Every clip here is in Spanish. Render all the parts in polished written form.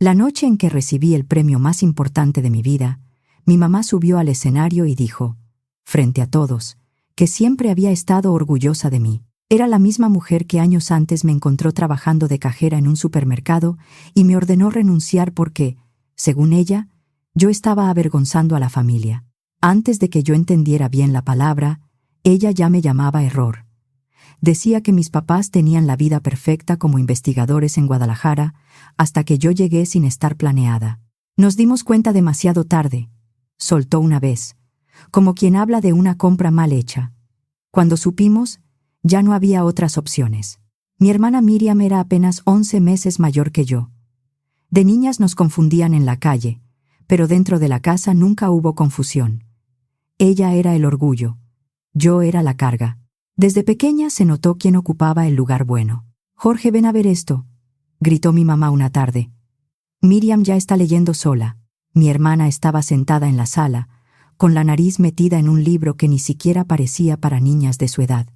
La noche en que recibí el premio más importante de mi vida, mi mamá subió al escenario y dijo, frente a todos, que siempre había estado orgullosa de mí. Era la misma mujer que años antes me encontró trabajando de cajera en un supermercado y me ordenó renunciar porque, según ella, yo estaba avergonzando a la familia. Antes de que yo entendiera bien la palabra, ella ya me llamaba error. Decía que mis papás tenían la vida perfecta como investigadores en Guadalajara, hasta que yo llegué sin estar planeada. Nos dimos cuenta demasiado tarde, soltó una vez, como quien habla de una compra mal hecha. Cuando supimos, ya no había otras opciones. Mi hermana Miriam era apenas 11 meses mayor que yo. De niñas nos confundían en la calle, pero dentro de la casa nunca hubo confusión. Ella era el orgullo, yo era la carga. Desde pequeña se notó quién ocupaba el lugar bueno. «Jorge, ven a ver esto», gritó mi mamá una tarde. Miriam ya está leyendo sola. Mi hermana estaba sentada en la sala, con la nariz metida en un libro que ni siquiera parecía para niñas de su edad.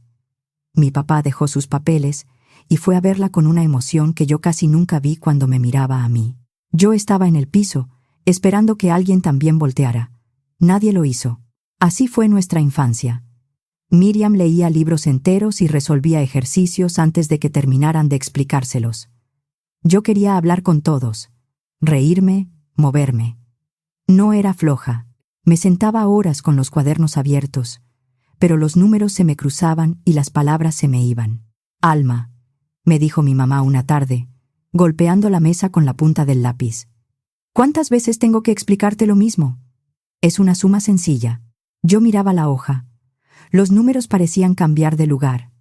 Mi papá dejó sus papeles y fue a verla con una emoción que yo casi nunca vi cuando me miraba a mí. Yo estaba en el piso, esperando que alguien también volteara. Nadie lo hizo. Así fue nuestra infancia. Miriam leía libros enteros y resolvía ejercicios antes de que terminaran de explicárselos. Yo quería hablar con todos, reírme, moverme. No era floja. Me sentaba horas con los cuadernos abiertos, pero los números se me cruzaban y las palabras se me iban. «Alma», me dijo mi mamá una tarde, golpeando la mesa con la punta del lápiz. «¿Cuántas veces tengo que explicarte lo mismo? Es una suma sencilla». Yo miraba la hoja. Los números parecían cambiar de lugar.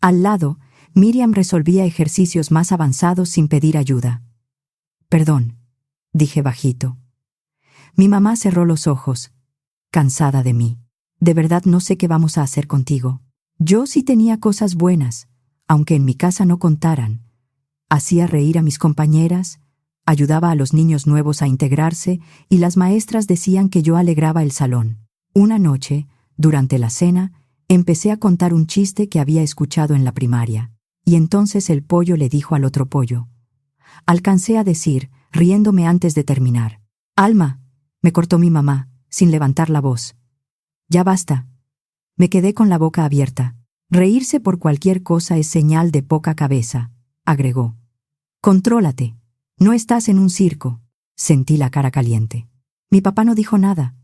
Al lado, Miriam resolvía ejercicios más avanzados sin pedir ayuda. «Perdón», dije bajito. Mi mamá cerró los ojos, cansada de mí. «De verdad no sé qué vamos a hacer contigo». Yo sí tenía cosas buenas, aunque en mi casa no contaran. Hacía reír a mis compañeras, ayudaba a los niños nuevos a integrarse y las maestras decían que yo alegraba el salón. Una noche, durante la cena, empecé a contar un chiste que había escuchado en la primaria, y entonces el pollo le dijo al otro pollo. Alcancé a decir, riéndome antes de terminar. «Alma», me cortó mi mamá, sin levantar la voz. «Ya basta». Me quedé con la boca abierta. «Reírse por cualquier cosa es señal de poca cabeza», agregó. «Contrólate. No estás en un circo». Sentí la cara caliente. Mi papá no dijo nada.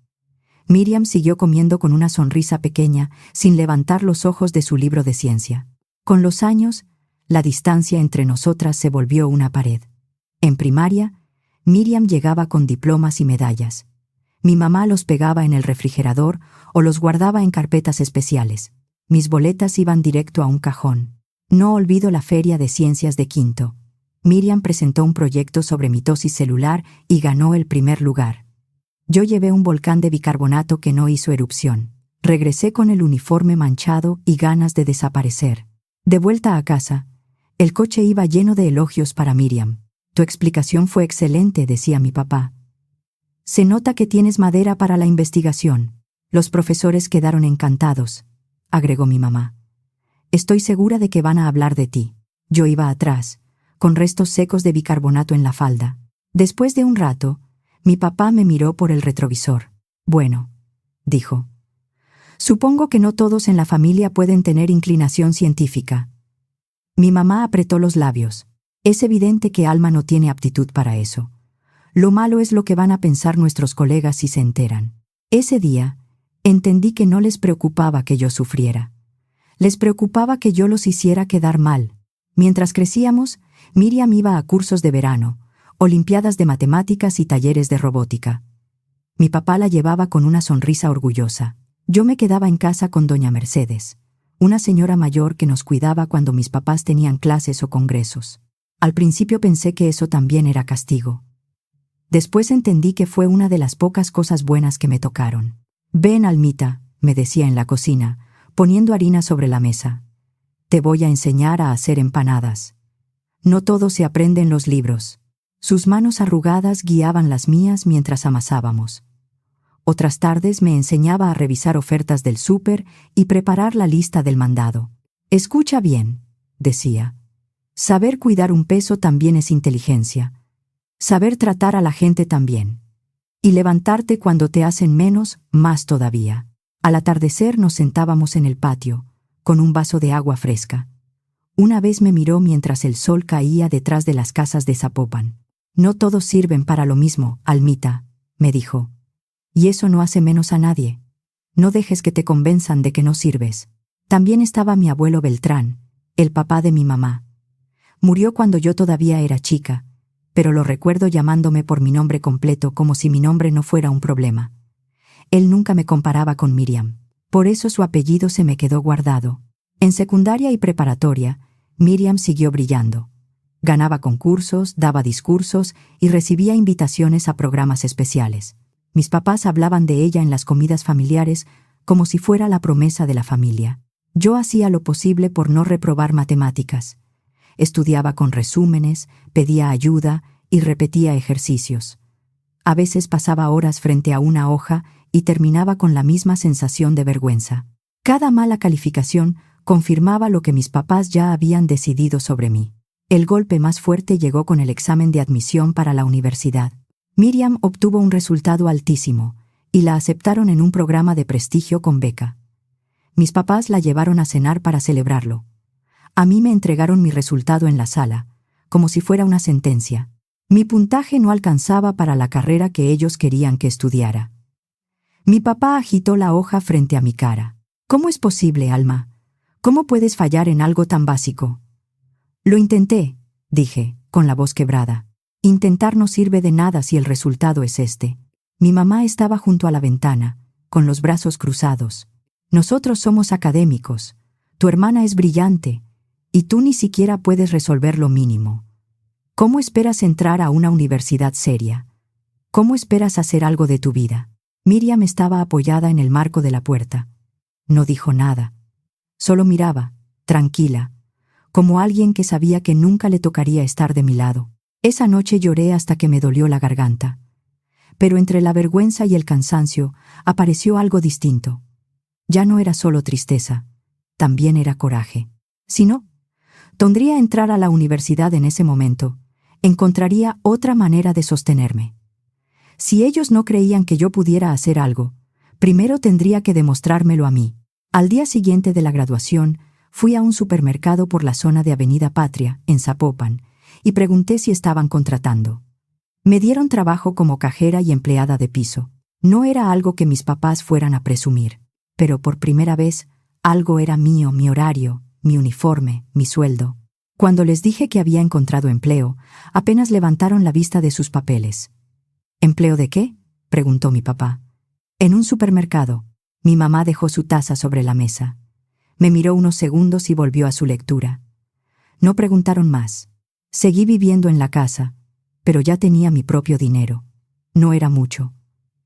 Miriam siguió comiendo con una sonrisa pequeña, sin levantar los ojos de su libro de ciencia. Con los años, la distancia entre nosotras se volvió una pared. En primaria, Miriam llegaba con diplomas y medallas. Mi mamá los pegaba en el refrigerador o los guardaba en carpetas especiales. Mis boletas iban directo a un cajón. No olvido la feria de ciencias de quinto. Miriam presentó un proyecto sobre mitosis celular y ganó el primer lugar. Yo llevé un volcán de bicarbonato que no hizo erupción. Regresé con el uniforme manchado y ganas de desaparecer. De vuelta a casa, el coche iba lleno de elogios para Miriam. «Tu explicación fue excelente», decía mi papá. «Se nota que tienes madera para la investigación». «Los profesores quedaron encantados», agregó mi mamá. «Estoy segura de que van a hablar de ti». Yo iba atrás, con restos secos de bicarbonato en la falda. Después de un rato, mi papá me miró por el retrovisor. «Bueno», dijo. «Supongo que no todos en la familia pueden tener inclinación científica». Mi mamá apretó los labios. «Es evidente que Alma no tiene aptitud para eso. Lo malo es lo que van a pensar nuestros colegas si se enteran». Ese día, entendí que no les preocupaba que yo sufriera. Les preocupaba que yo los hiciera quedar mal. Mientras crecíamos, Miriam iba a cursos de verano, olimpiadas de matemáticas y talleres de robótica. Mi papá la llevaba con una sonrisa orgullosa. Yo me quedaba en casa con doña Mercedes, una señora mayor que nos cuidaba cuando mis papás tenían clases o congresos. Al principio pensé que eso también era castigo. Después entendí que fue una de las pocas cosas buenas que me tocaron. «Ven, Almita», me decía en la cocina, poniendo harina sobre la mesa. «Te voy a enseñar a hacer empanadas. No todo se aprende en los libros». Sus manos arrugadas guiaban las mías mientras amasábamos. Otras tardes me enseñaba a revisar ofertas del súper y preparar la lista del mandado. «Escucha bien», decía. «Saber cuidar un peso también es inteligencia. Saber tratar a la gente también. Y levantarte cuando te hacen menos, más todavía. Al atardecer nos sentábamos en el patio, con un vaso de agua fresca. Una vez me miró mientras el sol caía detrás de las casas de Zapopan. No todos sirven para lo mismo, Almita, me dijo. Y eso no hace menos a nadie. No dejes que te convenzan de que no sirves. También estaba mi abuelo Beltrán, el papá de mi mamá. Murió cuando yo todavía era chica, pero lo recuerdo llamándome por mi nombre completo como si mi nombre no fuera un problema. Él nunca me comparaba con Miriam. Por eso su apellido se me quedó guardado. En secundaria y preparatoria, Miriam siguió brillando. Ganaba concursos, daba discursos y recibía invitaciones a programas especiales. Mis papás hablaban de ella en las comidas familiares como si fuera la promesa de la familia. Yo hacía lo posible por no reprobar matemáticas. Estudiaba con resúmenes, pedía ayuda y repetía ejercicios. A veces pasaba horas frente a una hoja y terminaba con la misma sensación de vergüenza. Cada mala calificación confirmaba lo que mis papás ya habían decidido sobre mí. El golpe más fuerte llegó con el examen de admisión para la universidad. Miriam obtuvo un resultado altísimo y la aceptaron en un programa de prestigio con beca. Mis papás la llevaron a cenar para celebrarlo. A mí me entregaron mi resultado en la sala, como si fuera una sentencia. Mi puntaje no alcanzaba para la carrera que ellos querían que estudiara. Mi papá agitó la hoja frente a mi cara. ¿Cómo es posible, Alma? ¿Cómo puedes fallar en algo tan básico? Lo intenté, dije, con la voz quebrada. Intentar no sirve de nada si el resultado es este. Mi mamá estaba junto a la ventana, con los brazos cruzados. Nosotros somos académicos. Tu hermana es brillante, y tú ni siquiera puedes resolver lo mínimo. ¿Cómo esperas entrar a una universidad seria? ¿Cómo esperas hacer algo de tu vida? Miriam estaba apoyada en el marco de la puerta. No dijo nada. Solo miraba, tranquila, como alguien que sabía que nunca le tocaría estar de mi lado. Esa noche lloré hasta que me dolió la garganta. Pero entre la vergüenza y el cansancio apareció algo distinto. Ya no era solo tristeza, también era coraje. Si no, tendría entrar a la universidad en ese momento, encontraría otra manera de sostenerme. Si ellos no creían que yo pudiera hacer algo, primero tendría que demostrármelo a mí. Al día siguiente de la graduación, fui a un supermercado por la zona de Avenida Patria, en Zapopan, y pregunté si estaban contratando. Me dieron trabajo como cajera y empleada de piso. No era algo que mis papás fueran a presumir, pero por primera vez, algo era mío, mi horario, mi uniforme, mi sueldo. Cuando les dije que había encontrado empleo, apenas levantaron la vista de sus papeles. ¿Empleo de qué?, preguntó mi papá. En un supermercado. Mi mamá dejó su taza sobre la mesa. Me miró unos segundos y volvió a su lectura. No preguntaron más. Seguí viviendo en la casa, pero ya tenía mi propio dinero. No era mucho.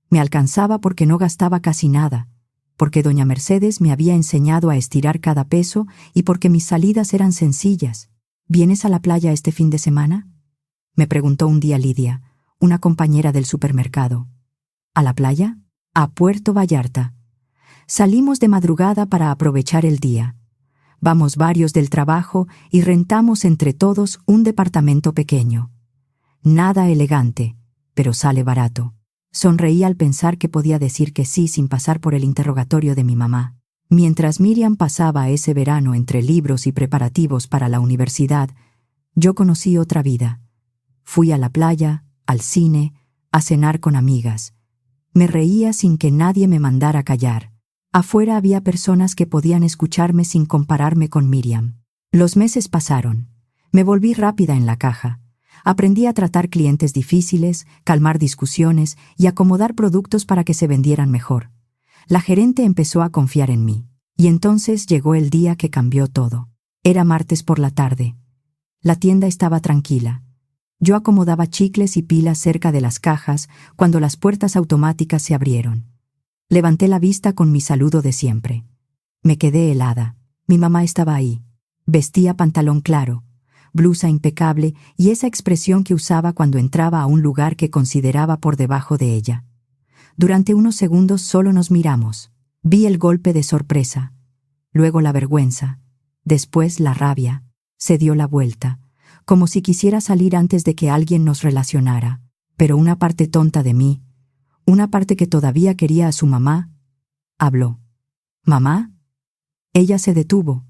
Me alcanzaba porque no gastaba casi nada, porque doña Mercedes me había enseñado a estirar cada peso y porque mis salidas eran sencillas. ¿Vienes a la playa este fin de semana?, me preguntó un día Lidia, una compañera del supermercado. ¿A la playa? A Puerto Vallarta. Salimos de madrugada para aprovechar el día. Vamos varios del trabajo y rentamos entre todos un departamento pequeño. Nada elegante, pero sale barato. Sonreí al pensar que podía decir que sí sin pasar por el interrogatorio de mi mamá. Mientras Miriam pasaba ese verano entre libros y preparativos para la universidad, yo conocí otra vida. Fui a la playa, al cine, a cenar con amigas. Me reía sin que nadie me mandara callar. Afuera había personas que podían escucharme sin compararme con Miriam. Los meses pasaron. Me volví rápida en la caja. Aprendí a tratar clientes difíciles, calmar discusiones y acomodar productos para que se vendieran mejor. La gerente empezó a confiar en mí. Y entonces llegó el día que cambió todo. Era martes por la tarde. La tienda estaba tranquila. Yo acomodaba chicles y pilas cerca de las cajas cuando las puertas automáticas se abrieron. Levanté la vista con mi saludo de siempre. Me quedé helada. Mi mamá estaba ahí. Vestía pantalón claro, blusa impecable y esa expresión que usaba cuando entraba a un lugar que consideraba por debajo de ella. Durante unos segundos solo nos miramos. Vi el golpe de sorpresa, luego la vergüenza, después la rabia. Se dio la vuelta, como si quisiera salir antes de que alguien nos relacionara. Pero una parte tonta de mí, una parte que todavía quería a su mamá, habló. ¿Mamá? Ella se detuvo.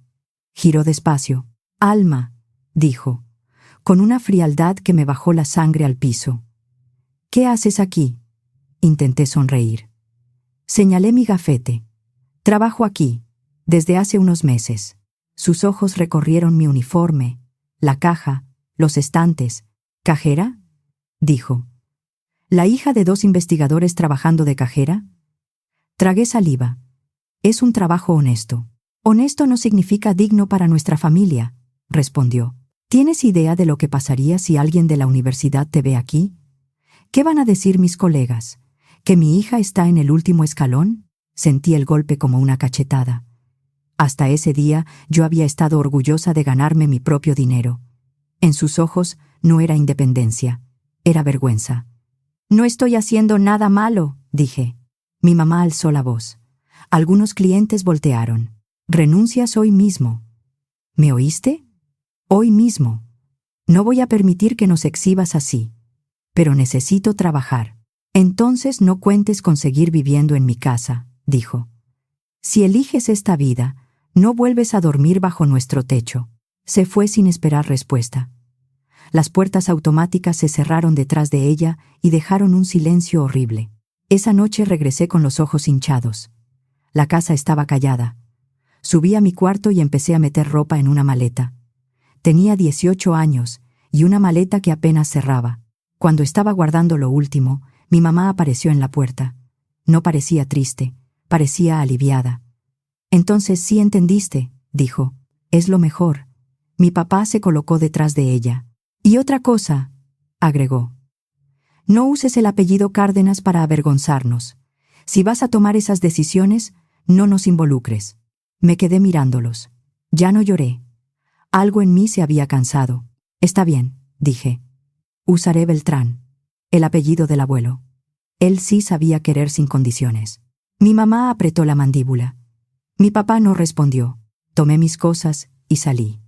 Giró despacio. Alma, dijo, con una frialdad que me bajó la sangre al piso. ¿Qué haces aquí? Intenté sonreír. Señalé mi gafete. Trabajo aquí, desde hace unos meses. Sus ojos recorrieron mi uniforme, la caja, los estantes. ¿Cajera? Dijo. ¿La hija de 2 investigadores trabajando de cajera? Tragué saliva. Es un trabajo honesto. Honesto no significa digno para nuestra familia, respondió. ¿Tienes idea de lo que pasaría si alguien de la universidad te ve aquí? ¿Qué van a decir mis colegas? ¿Que mi hija está en el último escalón? Sentí el golpe como una cachetada. Hasta ese día yo había estado orgullosa de ganarme mi propio dinero. En sus ojos no era independencia, era vergüenza. No estoy haciendo nada malo, dije. Mi mamá alzó la voz. Algunos clientes voltearon. Renuncias hoy mismo. ¿Me oíste? Hoy mismo. No voy a permitir que nos exhibas así. Pero necesito trabajar. Entonces no cuentes con seguir viviendo en mi casa, dijo. Si eliges esta vida, no vuelves a dormir bajo nuestro techo. Se fue sin esperar respuesta. Las puertas automáticas se cerraron detrás de ella y dejaron un silencio horrible. Esa noche regresé con los ojos hinchados. La casa estaba callada. Subí a mi cuarto y empecé a meter ropa en una maleta. Tenía 18 años y una maleta que apenas cerraba. Cuando estaba guardando lo último, mi mamá apareció en la puerta. No parecía triste, parecía aliviada. Entonces sí entendiste, dijo. Es lo mejor. Mi papá se colocó detrás de ella. Y otra cosa, agregó. No uses el apellido Cárdenas para avergonzarnos. Si vas a tomar esas decisiones, no nos involucres. Me quedé mirándolos. Ya no lloré. Algo en mí se había cansado. Está bien, dije. Usaré Beltrán, el apellido del abuelo. Él sí sabía querer sin condiciones. Mi mamá apretó la mandíbula. Mi papá no respondió. Tomé mis cosas y salí.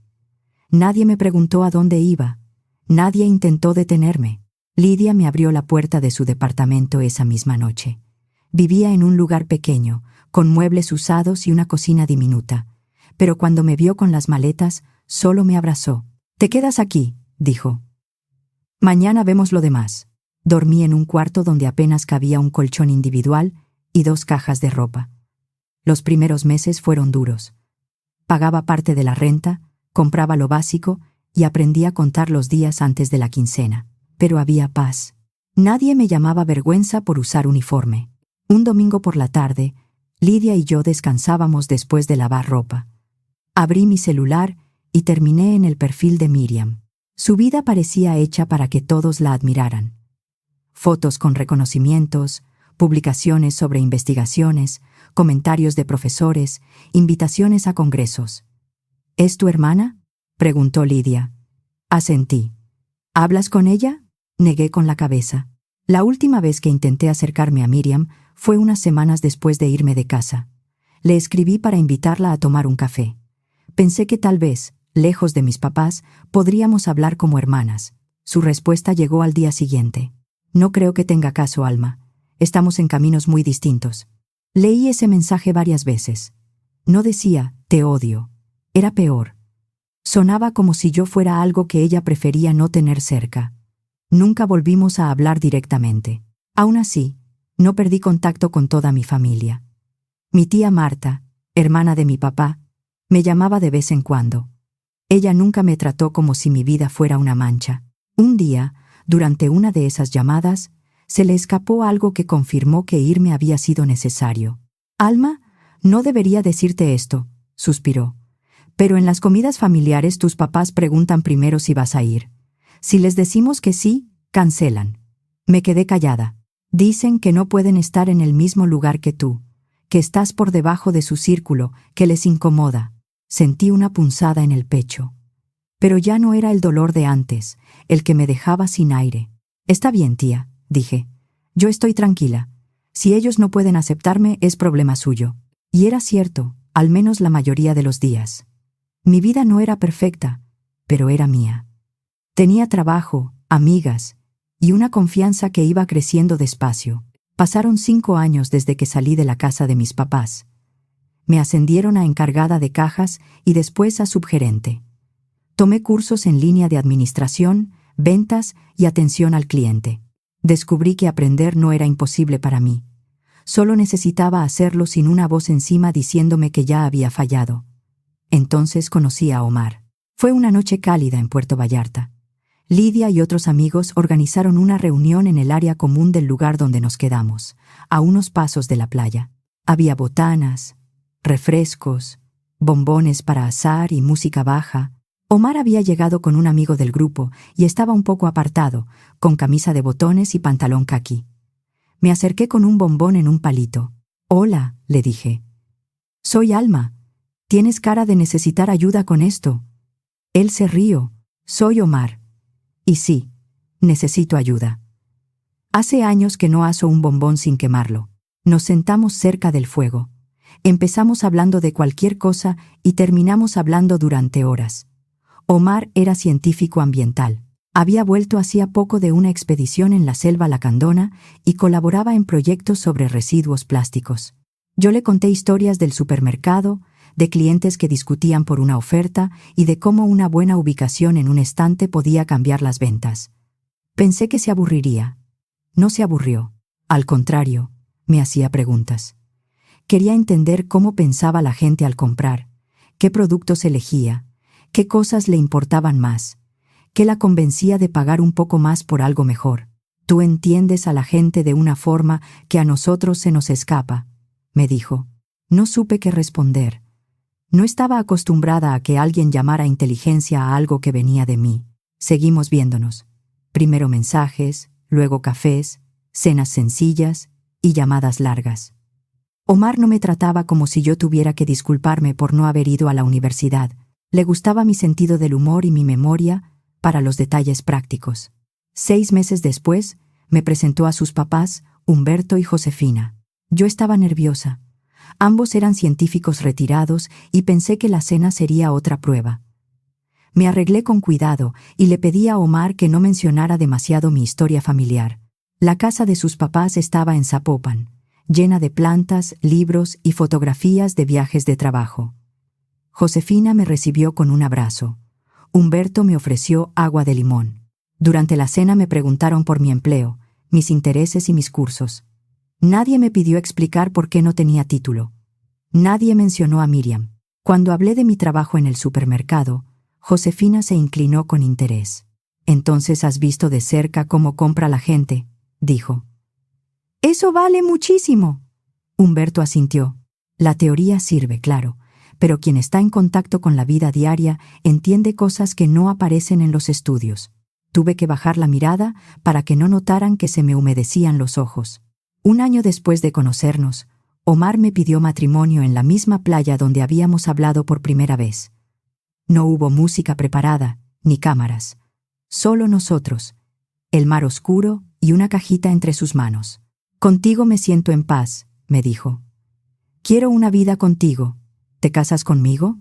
Nadie me preguntó a dónde iba. Nadie intentó detenerme. Lidia me abrió la puerta de su departamento esa misma noche. Vivía en un lugar pequeño, con muebles usados y una cocina diminuta. Pero cuando me vio con las maletas, solo me abrazó. «Te quedas aquí», dijo. «Mañana vemos lo demás». Dormí en un cuarto donde apenas cabía un colchón individual y 2 cajas de ropa. Los primeros meses fueron duros. Pagaba parte de la renta, compraba lo básico y aprendí a contar los días antes de la quincena. Pero había paz. Nadie me llamaba vergüenza por usar uniforme. Un domingo por la tarde, Lidia y yo descansábamos después de lavar ropa. Abrí mi celular y terminé en el perfil de Miriam. Su vida parecía hecha para que todos la admiraran. Fotos con reconocimientos, publicaciones sobre investigaciones, comentarios de profesores, invitaciones a congresos. ¿Es tu hermana?, preguntó Lidia. Asentí. ¿Hablas con ella?, negué con la cabeza. La última vez que intenté acercarme a Miriam fue unas semanas después de irme de casa. Le escribí para invitarla a tomar un café. Pensé que tal vez, lejos de mis papás, podríamos hablar como hermanas. Su respuesta llegó al día siguiente. No creo que tenga caso, Alma. Estamos en caminos muy distintos. Leí ese mensaje varias veces. No decía, te odio. Era peor. Sonaba como si yo fuera algo que ella prefería no tener cerca. Nunca volvimos a hablar directamente. Aún así, no perdí contacto con toda mi familia. Mi tía Marta, hermana de mi papá, me llamaba de vez en cuando. Ella nunca me trató como si mi vida fuera una mancha. Un día, durante una de esas llamadas, se le escapó algo que confirmó que irme había sido necesario. «Alma, no debería decirte esto», suspiró. «Pero en las comidas familiares tus papás preguntan primero si vas a ir. Si les decimos que sí, cancelan». Me quedé callada. «Dicen que no pueden estar en el mismo lugar que tú, que estás por debajo de su círculo, que les incomoda». Sentí una punzada en el pecho. Pero ya no era el dolor de antes, el que me dejaba sin aire. «Está bien, tía», dije. «Yo estoy tranquila. Si ellos no pueden aceptarme, es problema suyo». Y era cierto, al menos la mayoría de los días. Mi vida no era perfecta, pero era mía. Tenía trabajo, amigas y una confianza que iba creciendo despacio. Pasaron 5 años desde que salí de la casa de mis papás. Me ascendieron a encargada de cajas y después a subgerente. Tomé cursos en línea de administración, ventas y atención al cliente. Descubrí que aprender no era imposible para mí. Solo necesitaba hacerlo sin una voz encima diciéndome que ya había fallado. Entonces conocí a Omar. Fue una noche cálida en Puerto Vallarta. Lidia y otros amigos organizaron una reunión en el área común del lugar donde nos quedamos, a unos pasos de la playa. Había botanas, refrescos, bombones para asar y música baja. Omar había llegado con un amigo del grupo y estaba un poco apartado, con camisa de botones y pantalón caqui. Me acerqué con un bombón en un palito. «Hola», le dije. «Soy Alma. Tienes cara de necesitar ayuda con esto». Él se rió. «Soy Omar. Y sí, necesito ayuda. Hace años que no aso un bombón sin quemarlo». Nos sentamos cerca del fuego. Empezamos hablando de cualquier cosa y terminamos hablando durante horas. Omar era científico ambiental. Había vuelto hacía poco de una expedición en la selva lacandona y colaboraba en proyectos sobre residuos plásticos. Yo le conté historias del supermercado, de clientes que discutían por una oferta y de cómo una buena ubicación en un estante podía cambiar las ventas. Pensé que se aburriría. No se aburrió. Al contrario, me hacía preguntas. Quería entender cómo pensaba la gente al comprar, qué productos elegía, qué cosas le importaban más, qué la convencía de pagar un poco más por algo mejor. «Tú entiendes a la gente de una forma que a nosotros se nos escapa», me dijo. No supe qué responder. No estaba acostumbrada a que alguien llamara inteligencia a algo que venía de mí. Seguimos viéndonos. Primero mensajes, luego cafés, cenas sencillas y llamadas largas. Omar no me trataba como si yo tuviera que disculparme por no haber ido a la universidad. Le gustaba mi sentido del humor y mi memoria para los detalles prácticos. 6 meses después, me presentó a sus papás, Humberto y Josefina. Yo estaba nerviosa. Ambos eran científicos retirados y pensé que la cena sería otra prueba. Me arreglé con cuidado y le pedí a Omar que no mencionara demasiado mi historia familiar. La casa de sus papás estaba en Zapopan, llena de plantas, libros y fotografías de viajes de trabajo. Josefina me recibió con un abrazo. Humberto me ofreció agua de limón. Durante la cena me preguntaron por mi empleo, mis intereses y mis cursos. Nadie me pidió explicar por qué no tenía título. Nadie mencionó a Miriam. Cuando hablé de mi trabajo en el supermercado, Josefina se inclinó con interés. «Entonces has visto de cerca cómo compra la gente», dijo. «Eso vale muchísimo». Humberto asintió. La teoría sirve, claro, pero quien está en contacto con la vida diaria entiende cosas que no aparecen en los estudios. Tuve que bajar la mirada para que no notaran que se me humedecían los ojos. 1 año después de conocernos, Omar me pidió matrimonio en la misma playa donde habíamos hablado por primera vez. No hubo música preparada, ni cámaras. Solo nosotros, el mar oscuro y una cajita entre sus manos. «Contigo me siento en paz», me dijo. «Quiero una vida contigo. ¿Te casas conmigo?»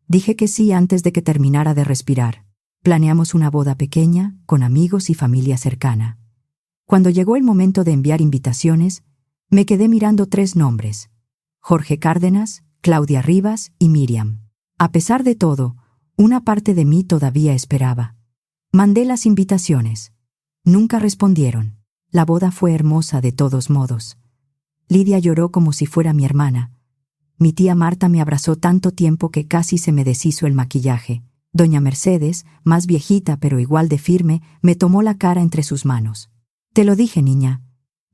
Dije que sí antes de que terminara de respirar. Planeamos una boda pequeña, con amigos y familia cercana. Cuando llegó el momento de enviar invitaciones, me quedé mirando 3 nombres: Jorge Cárdenas, Claudia Rivas y Miriam. A pesar de todo, una parte de mí todavía esperaba. Mandé las invitaciones. Nunca respondieron. La boda fue hermosa de todos modos. Lidia lloró como si fuera mi hermana. Mi tía Marta me abrazó tanto tiempo que casi se me deshizo el maquillaje. Doña Mercedes, más viejita pero igual de firme, me tomó la cara entre sus manos. «Te lo dije, niña.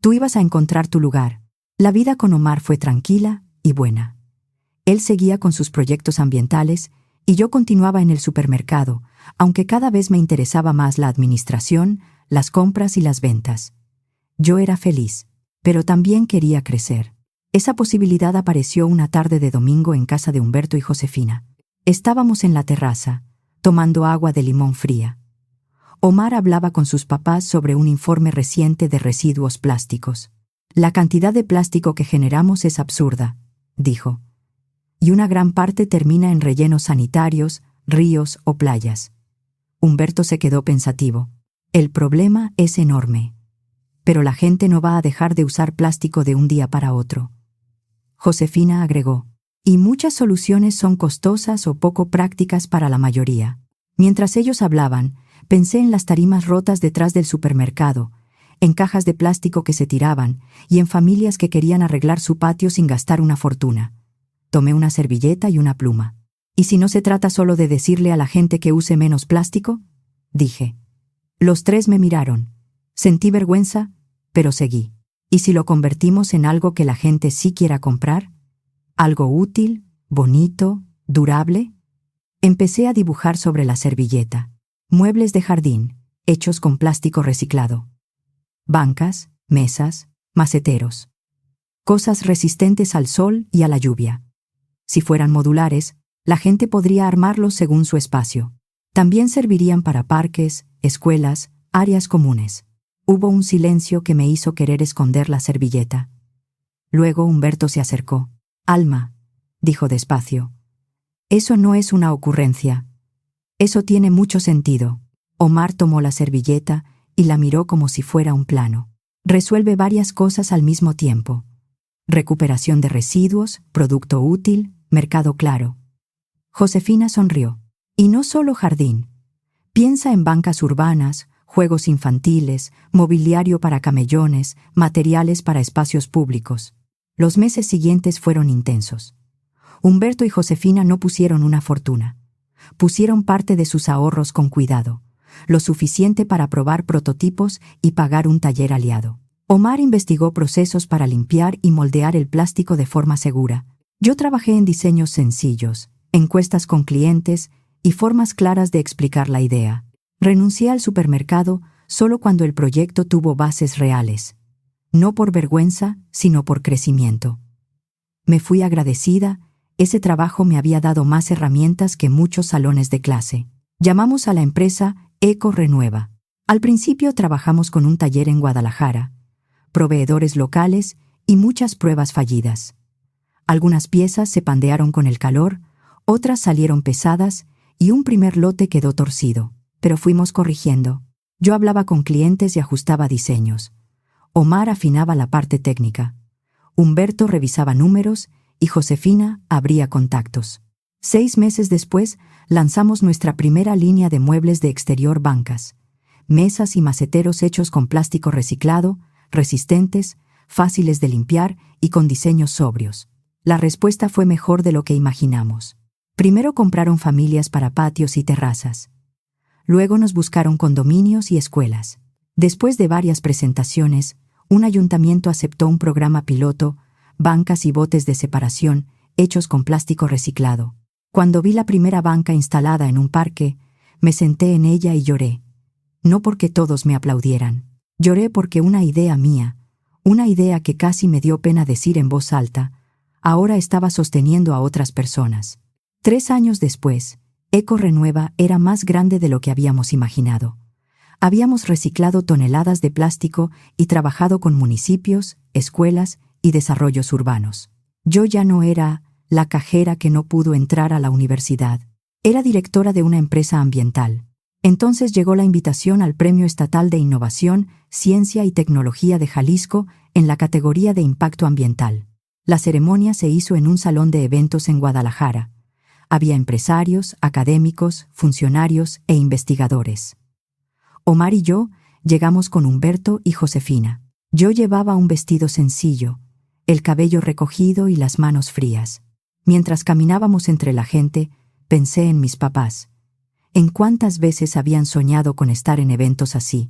Tú ibas a encontrar tu lugar». La vida con Omar fue tranquila y buena. Él seguía con sus proyectos ambientales y yo continuaba en el supermercado, aunque cada vez me interesaba más la administración, las compras y las ventas. Yo era feliz, pero también quería crecer. Esa posibilidad apareció una tarde de domingo en casa de Humberto y Josefina. Estábamos en la terraza, tomando agua de limón fría. Omar hablaba con sus papás sobre un informe reciente de residuos plásticos. «La cantidad de plástico que generamos es absurda», dijo. «Y una gran parte termina en rellenos sanitarios, ríos o playas. Humberto se quedó pensativo. El problema es enorme. Pero la gente no va a dejar de usar plástico de un día para otro. Josefina agregó. Y muchas soluciones son costosas o poco prácticas para la mayoría. Mientras ellos hablaban, pensé en las tarimas rotas detrás del supermercado, en cajas de plástico que se tiraban y en familias que querían arreglar su patio sin gastar una fortuna. Tomé una servilleta y una pluma. ¿Y si no se trata solo de decirle a la gente que use menos plástico? Dije. Los tres me miraron. Sentí vergüenza, pero seguí. ¿Y si lo convertimos en algo que la gente sí quiera comprar? ¿Algo útil, bonito, durable? Empecé a dibujar sobre la servilleta. Muebles de jardín, hechos con plástico reciclado. Bancas, mesas, maceteros. Cosas resistentes al sol y a la lluvia. Si fueran modulares, la gente podría armarlos según su espacio. También servirían para parques, escuelas, áreas comunes. Hubo un silencio que me hizo querer esconder la servilleta. Luego Humberto se acercó. Alma, dijo despacio. Eso no es una ocurrencia. Eso tiene mucho sentido. Omar tomó la servilleta y la miró como si fuera un plano. Resuelve varias cosas al mismo tiempo. Recuperación de residuos, producto útil, mercado claro. Josefina sonrió. Y no solo jardín. Piensa en bancas urbanas, juegos infantiles, mobiliario para camellones, materiales para espacios públicos. Los meses siguientes fueron intensos. Humberto y Josefina no pusieron una fortuna. Pusieron parte de sus ahorros con cuidado, lo suficiente para probar prototipos y pagar un taller aliado. Omar investigó procesos para limpiar y moldear el plástico de forma segura. Yo trabajé en diseños sencillos, encuestas con clientes y formas claras de explicar la idea. Renuncié al supermercado solo cuando el proyecto tuvo bases reales. No por vergüenza, sino por crecimiento. Me fui agradecida. Ese trabajo me había dado más herramientas que muchos salones de clase. Llamamos a la empresa Eco Renueva. Al principio trabajamos con un taller en Guadalajara, proveedores locales y muchas pruebas fallidas. Algunas piezas se pandearon con el calor, otras salieron pesadas y un primer lote quedó torcido. Pero fuimos corrigiendo. Yo hablaba con clientes y ajustaba diseños. Omar afinaba la parte técnica. Humberto revisaba números y Josefina abría contactos. 6 meses después, lanzamos nuestra primera línea de muebles de exterior bancas. Mesas y maceteros hechos con plástico reciclado, resistentes, fáciles de limpiar y con diseños sobrios. La respuesta fue mejor de lo que imaginamos. Primero compraron familias para patios y terrazas. Luego nos buscaron condominios y escuelas. Después de varias presentaciones, un ayuntamiento aceptó un programa piloto, bancas y botes de separación, hechos con plástico reciclado. Cuando vi la primera banca instalada en un parque, me senté en ella y lloré. No porque todos me aplaudieran. Lloré porque una idea mía, una idea que casi me dio pena decir en voz alta, ahora estaba sosteniendo a otras personas. 3 años después, Eco Renueva era más grande de lo que habíamos imaginado. Habíamos reciclado toneladas de plástico y trabajado con municipios, escuelas y desarrollos urbanos. Yo ya no era la cajera que no pudo entrar a la universidad. Era directora de una empresa ambiental. Entonces llegó la invitación al Premio Estatal de Innovación, Ciencia y Tecnología de Jalisco en la categoría de Impacto Ambiental. La ceremonia se hizo en un salón de eventos en Guadalajara. Había empresarios, académicos, funcionarios e investigadores. Omar y yo llegamos con Humberto y Josefina. Yo llevaba un vestido sencillo, el cabello recogido y las manos frías. Mientras caminábamos entre la gente, pensé en mis papás. En cuántas veces habían soñado con estar en eventos así.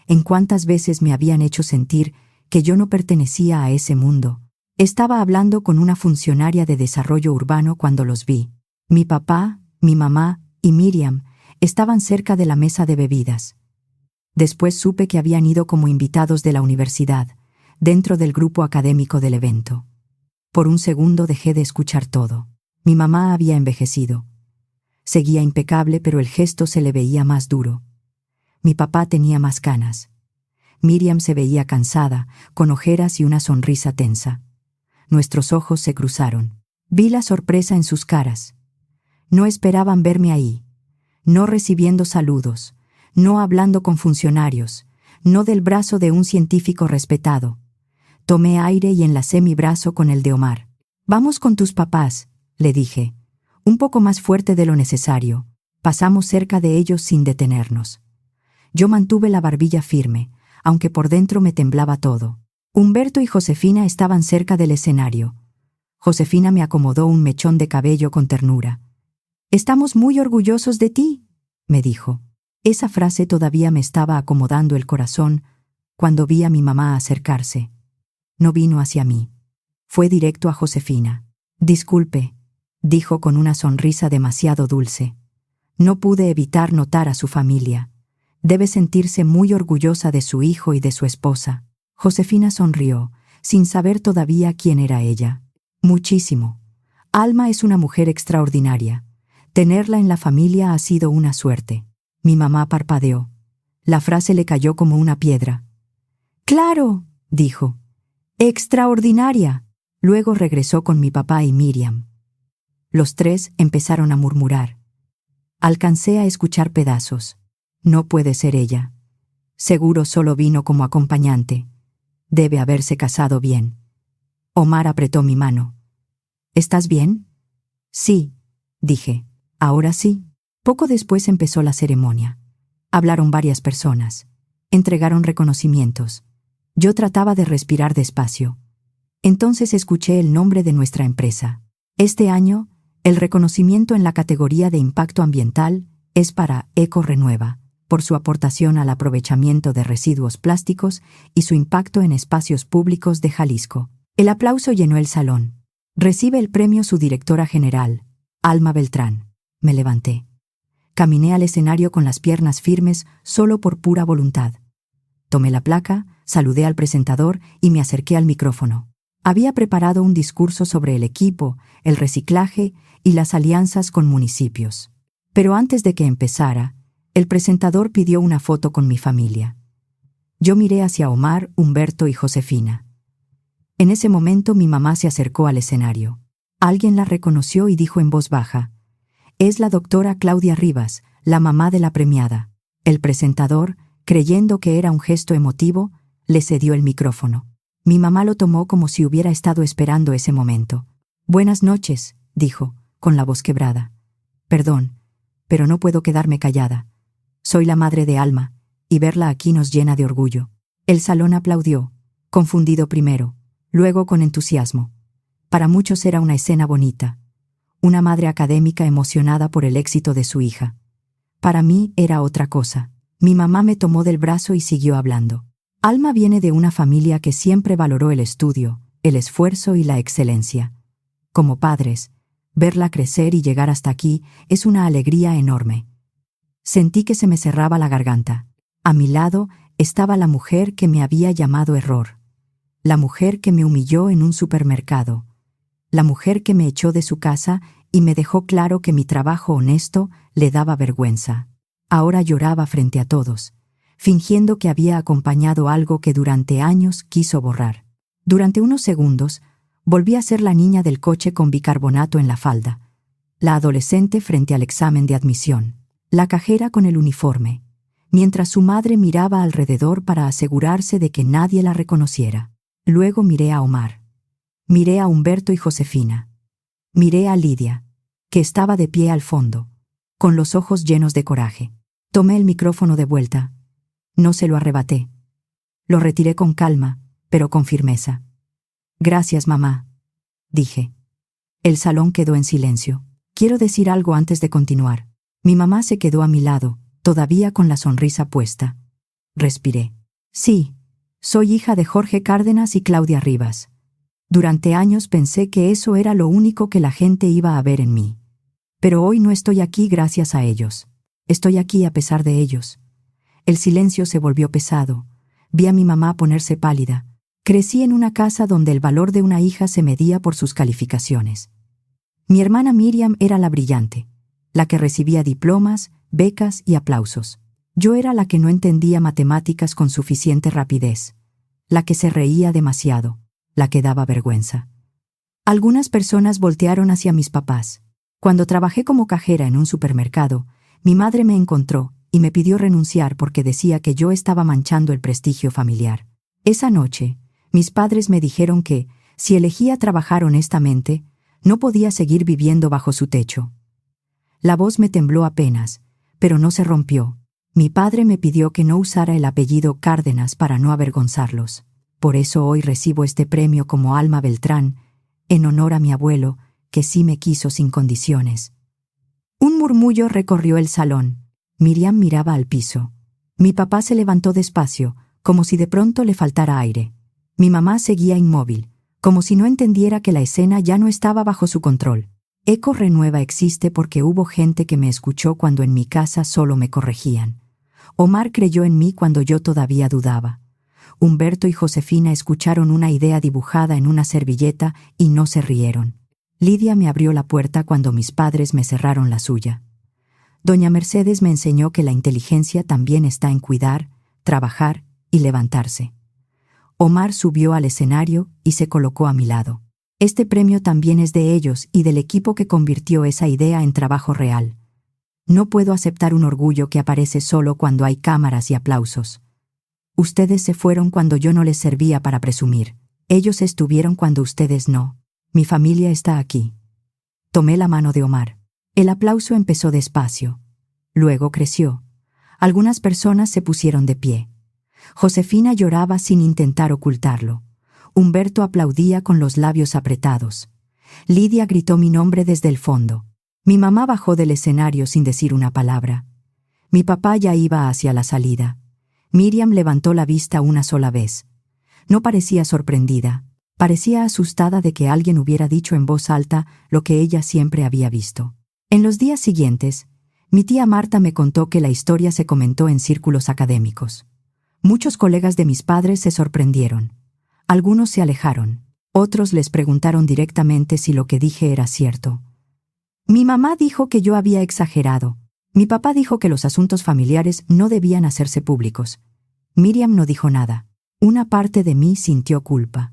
En cuántas veces me habían hecho sentir que yo no pertenecía a ese mundo. Estaba hablando con una funcionaria de desarrollo urbano cuando los vi. Mi papá, mi mamá y Miriam estaban cerca de la mesa de bebidas. Después supe que habían ido como invitados de la universidad, dentro del grupo académico del evento. Por un segundo dejé de escuchar todo. Mi mamá había envejecido. Seguía impecable, pero el gesto se le veía más duro. Mi papá tenía más canas. Miriam se veía cansada, con ojeras y una sonrisa tensa. Nuestros ojos se cruzaron. Vi la sorpresa en sus caras. No esperaban verme ahí. no recibiendo saludos, no hablando con funcionarios, no del brazo de un científico respetado. Tomé aire y enlacé mi brazo con el de Omar. «Vamos con tus papás», le dije, un poco más fuerte de lo necesario. Pasamos cerca de ellos sin detenernos. Yo mantuve la barbilla firme, aunque por dentro me temblaba todo. Humberto y Josefina estaban cerca del escenario. Josefina me acomodó un mechón de cabello con ternura. «Estamos muy orgullosos de ti», me dijo. Esa frase todavía me estaba acomodando el corazón cuando vi a mi mamá acercarse. No vino hacia mí. Fue directo a Josefina. «Disculpe», dijo con una sonrisa demasiado dulce. No pude evitar notar a su familia. Debe sentirse muy orgullosa de su hijo y de su esposa. Josefina sonrió, sin saber todavía quién era ella. «Muchísimo. Alma es una mujer extraordinaria. Tenerla en la familia ha sido una suerte». Mi mamá parpadeó. La frase le cayó como una piedra. «Claro», dijo. «Extraordinaria». Luego regresó con mi papá y Miriam. Los tres empezaron a murmurar. Alcancé a escuchar pedazos. «No puede ser ella. Seguro solo vino como acompañante. Debe haberse casado bien». Omar apretó mi mano. «¿Estás bien?» «Sí», dije. «Ahora sí». Poco después empezó la ceremonia. Hablaron varias personas. Entregaron reconocimientos. Yo trataba de respirar despacio. Entonces escuché el nombre de nuestra empresa. Este año, el reconocimiento en la categoría de impacto ambiental es para Eco Renueva, por su aportación al aprovechamiento de residuos plásticos y su impacto en espacios públicos de Jalisco. El aplauso llenó el salón. Recibe el premio su directora general, Alma Beltrán. Me levanté. Caminé al escenario con las piernas firmes solo por pura voluntad. Tomé la placa, saludé al presentador y me acerqué al micrófono. Había preparado un discurso sobre el equipo, el reciclaje y las alianzas con municipios. Pero antes de que empezara, el presentador pidió una foto con mi familia. Yo miré hacia Omar, Humberto y Josefina. En ese momento mi mamá se acercó al escenario. Alguien la reconoció y dijo en voz baja: «Es la doctora Claudia Rivas, la mamá de la premiada». El presentador, creyendo que era un gesto emotivo, le cedió el micrófono. Mi mamá lo tomó como si hubiera estado esperando ese momento. «Buenas noches», dijo, con la voz quebrada. «Perdón, pero no puedo quedarme callada. Soy la madre de Alma, y verla aquí nos llena de orgullo». El salón aplaudió, confundido primero, luego con entusiasmo. Para muchos era una escena bonita. Una madre académica emocionada por el éxito de su hija. Para mí era otra cosa. Mi mamá me tomó del brazo y siguió hablando. Alma viene de una familia que siempre valoró el estudio, el esfuerzo y la excelencia. Como padres, verla crecer y llegar hasta aquí es una alegría enorme. Sentí que se me cerraba la garganta. A mi lado estaba la mujer que me había llamado error. La mujer que me humilló en un supermercado. La mujer que me echó de su casa y me dejó claro que mi trabajo honesto le daba vergüenza. Ahora lloraba frente a todos, fingiendo que había acompañado algo que durante años quiso borrar. Durante unos segundos, volví a ser la niña del coche con bicarbonato en la falda, la adolescente frente al examen de admisión, la cajera con el uniforme, mientras su madre miraba alrededor para asegurarse de que nadie la reconociera. Luego miré a Omar. Miré a Humberto y Josefina. Miré a Lidia, que estaba de pie al fondo, con los ojos llenos de coraje. Tomé el micrófono de vuelta. No se lo arrebaté. Lo retiré con calma, pero con firmeza. «Gracias, mamá», dije. El salón quedó en silencio. «Quiero decir algo antes de continuar». Mi mamá se quedó a mi lado, todavía con la sonrisa puesta. Respiré. «Sí, soy hija de Jorge Cárdenas y Claudia Rivas. Durante años pensé que eso era lo único que la gente iba a ver en mí. Pero hoy no estoy aquí gracias a ellos. Estoy aquí a pesar de ellos». El silencio se volvió pesado. Vi a mi mamá ponerse pálida. Crecí en una casa donde el valor de una hija se medía por sus calificaciones. Mi hermana Miriam era la brillante, la que recibía diplomas, becas y aplausos. Yo era la que no entendía matemáticas con suficiente rapidez, la que se reía demasiado, la que daba vergüenza. Algunas personas voltearon hacia mis papás. Cuando trabajé como cajera en un supermercado, Mi madre me encontró y me pidió renunciar porque decía que yo estaba manchando el prestigio familiar. Esa noche, mis padres me dijeron que, si elegía trabajar honestamente, no podía seguir viviendo bajo su techo. La voz me tembló apenas, pero no se rompió. Mi padre me pidió que no usara el apellido Cárdenas para no avergonzarlos. Por eso hoy recibo este premio como Alma Beltrán, en honor a mi abuelo, que sí me quiso sin condiciones. Un murmullo recorrió el salón. Miriam miraba al piso. Mi papá se levantó despacio, como si de pronto le faltara aire. Mi mamá seguía inmóvil, como si no entendiera que la escena ya no estaba bajo su control. Eco Renueva existe porque hubo gente que me escuchó cuando en mi casa solo me corregían. Omar creyó en mí cuando yo todavía dudaba. Humberto y Josefina escucharon una idea dibujada en una servilleta y no se rieron. Lidia me abrió la puerta cuando mis padres me cerraron la suya. Doña Mercedes me enseñó que la inteligencia también está en cuidar, trabajar y levantarse. Omar subió al escenario y se colocó a mi lado. Este premio también es de ellos y del equipo que convirtió esa idea en trabajo real. No puedo aceptar un orgullo que aparece solo cuando hay cámaras y aplausos. Ustedes se fueron cuando yo no les servía para presumir. Ellos estuvieron cuando ustedes no. Mi familia está aquí. Tomé la mano de Omar. El aplauso empezó despacio. Luego creció. Algunas personas se pusieron de pie. Josefina lloraba sin intentar ocultarlo. Humberto aplaudía con los labios apretados. Lidia gritó mi nombre desde el fondo. Mi mamá bajó del escenario sin decir una palabra. Mi papá ya iba hacia la salida. Miriam levantó la vista una sola vez. No parecía sorprendida. Parecía asustada de que alguien hubiera dicho en voz alta lo que ella siempre había visto. En los días siguientes, mi tía Marta me contó que la historia se comentó en círculos académicos. Muchos colegas de mis padres se sorprendieron. Algunos se alejaron. Otros les preguntaron directamente si lo que dije era cierto. Mi mamá dijo que yo había exagerado. Mi papá dijo que los asuntos familiares no debían hacerse públicos. Miriam no dijo nada. Una parte de mí sintió culpa.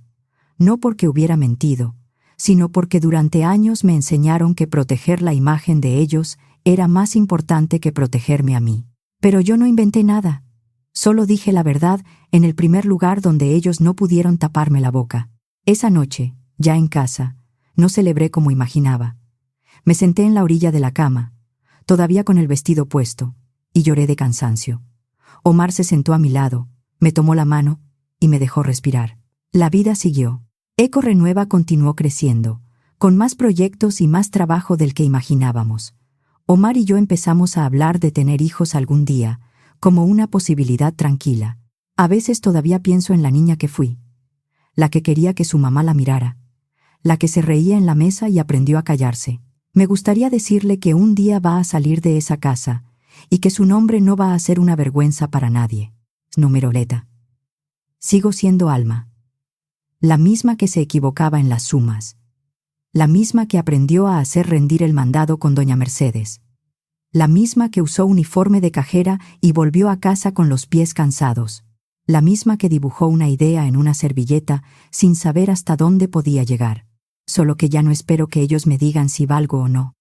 No porque hubiera mentido, sino porque durante años me enseñaron que proteger la imagen de ellos era más importante que protegerme a mí. Pero yo no inventé nada. Solo dije la verdad en el primer lugar donde ellos no pudieron taparme la boca. Esa noche, ya en casa, no celebré como imaginaba. Me senté en la orilla de la cama, todavía con el vestido puesto, y lloré de cansancio. Omar se sentó a mi lado, me tomó la mano y me dejó respirar. La vida siguió. Eco Renueva continuó creciendo, con más proyectos y más trabajo del que imaginábamos. Omar y yo empezamos a hablar de tener hijos algún día, como una posibilidad tranquila. A veces todavía pienso en la niña que fui, la que quería que su mamá la mirara, la que se reía en la mesa y aprendió a callarse. Me gustaría decirle que un día va a salir de esa casa y que su nombre no va a ser una vergüenza para nadie. Numeroleta. Sigo siendo Alma. La misma que se equivocaba en las sumas. La misma que aprendió a hacer rendir el mandado con doña Mercedes. La misma que usó uniforme de cajera y volvió a casa con los pies cansados. La misma que dibujó una idea en una servilleta sin saber hasta dónde podía llegar. Solo que ya no espero que ellos me digan si valgo o no.